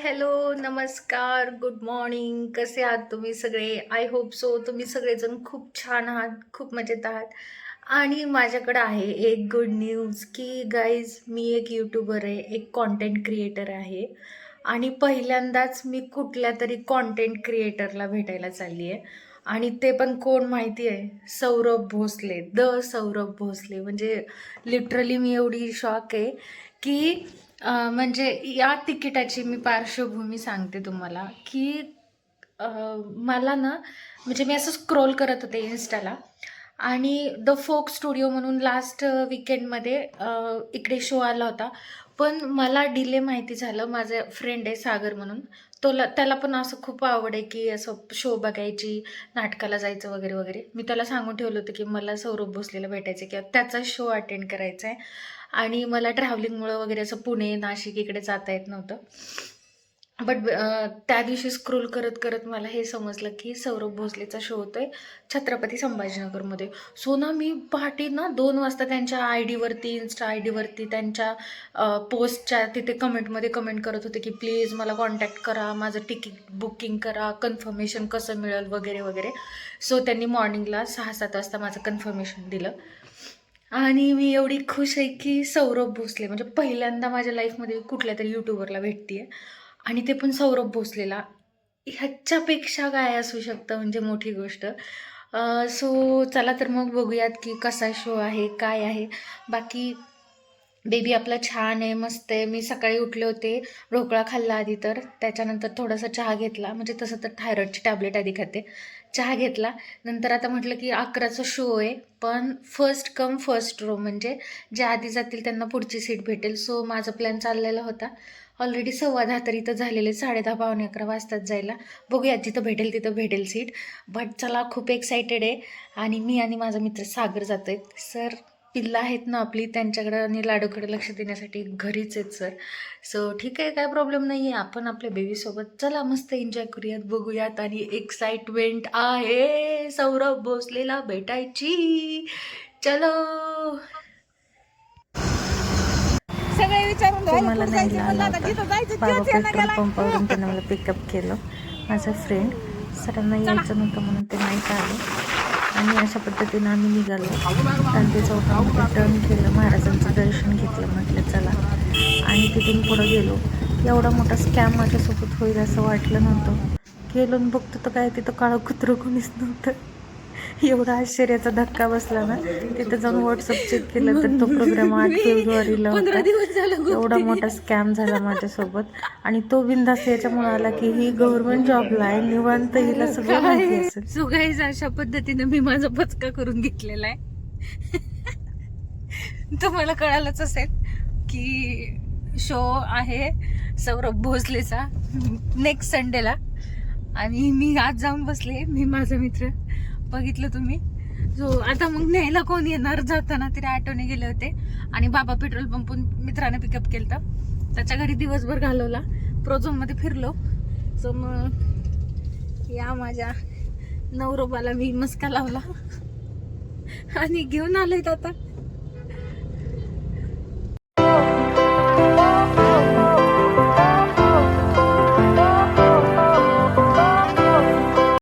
Hello, नमस्कार, good morning. कसे आहात तुम्ही सगळे? आय होप सो तुम्ही सगळेजण खूप छान आहात, खूप मजेत आहात. आणि माझ्याकडे आहे एक गुड न्यूज की गाईज, मी एक यूट्यूबर आहे, एक कॉन्टेंट क्रिएटर आहे. आणि पहिल्यांदाच मी कुठल्या तरी कॉन्टेंट क्रिएटरला भेटायला चालली आहे. आणि ते पण कोण माहिती आहे? सौरभ भोसले, सौरभ भोसले. म्हणजे लिटरली मी एवढी शॉक आहे की म्हणजे या तिकिटाची मी पार्श्वभूमी सांगते तुम्हाला की अ, मला ना, म्हणजे मी असं स्क्रोल करत होते इन्स्टाला आणि द फोक स्टुडिओ म्हणून लास्ट वीकेंडमध्ये इकडे शो आला होता. पण मला डिले माहिती झालं. माझा फ्रेंड आहे सागर म्हणून, त्याला पण असं खूप आवड आहे की असं शो बघायची, नाटकाला जायचं वगैरे वगैरे. मी त्याला सांगून ठेवलं होतं की मला सौरभ भोसलेला भेटायचं किंवा त्याचा शो अटेंड करायचा आहे. आणि मला ट्रॅव्हलिंगमुळं वगैरे असं पुणे नाशिक इकडे जाता येत नव्हतं. बट त्या दिवशी स्क्रोल करत करत मला हे समजलं की सौरभ भोसलेचा शो होतोय छत्रपती संभाजीनगरमध्ये. सो ना, मी पहाटे ना 2 वाजता त्यांच्या आय डीवरती, इन्स्टा आय डीवरती, त्यांच्या पोस्टच्या तिथे कमेंटमध्ये कमेंट करत होते की प्लीज मला कॉन्टॅक्ट करा, माझं तिकीट बुकिंग करा, कन्फर्मेशन कसं मिळेल वगैरे वगैरे. सो त्यांनी मॉर्निंगला 6-7 वाजता माझं कन्फर्मेशन दिलं. आणि मी एवढी खुश आहे की सौरभ भोसले, म्हणजे पहिल्यांदा माझ्या लाईफमध्ये कुठल्या तरी यूट्यूबरला भेटते आहे. आणि ते पण सौरभ भोसलेला. ह्याच्यापेक्षा काय असू शकतं, म्हणजे मोठी गोष्ट. सो चला तर मग बघूयात की कसा शो आहे, काय आहे. बाकी बेबी आपला छान आहे, मस्त आहे. मी सकाळी उठले होते, ढोकळा खाल्ला आधी, तर त्याच्यानंतर थोडासा चहा घेतला. म्हणजे तसं तर थायरॉइडची टॅबलेट आधी खाते. चहा घेतला. नंतर आता म्हटलं की 11चा शो आहे, पण फर्स्ट कम फर्स्ट रो, म्हणजे जे आधी जातील त्यांना पुढची सीट भेटेल. सो माझा प्लॅन चाललेला होता. ऑलरेडी 10:15 तर इथं झालेले, 10:30 पावणे 11 वाजतात जायला. बघूया, जिथं भेटेल तिथं भेटेल सीट. बट चला, खूप एक्सायटेड आहे. आणि मी आणि माझा मित्र सागर जातो आहे. सर, पिल्ला आहेत ना आपली, त्यांच्याकडं आणि लाडूकडे लक्ष देण्यासाठी घरीच आहेत सर. सो ठीक आहे, काय प्रॉब्लेम नाही आहे. आपण आपल्या बेबीसोबत चला मस्त एन्जॉय करूयात, बघूयात. आणि एक्साइटमेंट आहे सौरभ भोसलेला भेटायची. चलो. सगळे विचारून तो राहिले मला कुठं न्यायला जायचं, म्हणलं आला आता होता. जिथं जायचं बाबा तेच यानं पेट्रोल गेलाय. पंपावरून त्यानं मला पिकअप केलं. माझा फ्रेंड, सरांना यायचं नव्हतं म्हणून ते नाही का आले. आणि अशा पद्धतीनं आम्ही निघालो. गांधी चौकामध्ये टर्न केलं, महाराजांचं दर्शन घेतलं. म्हटलं चला. आणि तिथून पुढं गेलो. एवढा मोठा स्कॅम माझ्यासोबत होईल असं वाटलं नव्हतं. गेलो आणि बघतो तर काय, तिथं काळं कुत्रं कोणीच नव्हतं. एवढा आश्चर्याचा धक्का बसला ना. तिथं जाऊन व्हॉट्सअप चेक केलं तर तो प्रोग्राम 8 फेब्रुवारीला 15 होता. दिवस झालं एवढा मोठा स्कॅम झाला माझ्यासोबत. आणि तो बिनधास्त याच्यामुळे आला की ही गव्हर्नमेंट जॉबला आहे, निवांत, हिला सगळं माहिती असेल. सो गाईज, अशा पद्धतीनं मी माझा पचका करून घेतलेला आहे. तुम्हाला कळालंच असेल की शो आहे सौरभ भोसलेचा नेक्स्ट संडेला. आणि मी आज जाऊन बसले, मी माझा मित्र, बघितलं तुम्ही. सो आता मग न्यायला कोण येणार? जाताना तरी ऑटोने गेले होते. आणि बाबा पेट्रोल पंपून मित्राने पिकअप केलं. त्याच्या घरी दिवसभर घालवला, प्रोझोनमध्ये फिरलो. सो मग या माझ्या नवरोबाला मी मस्का लावला आणि घेऊन आलोय आता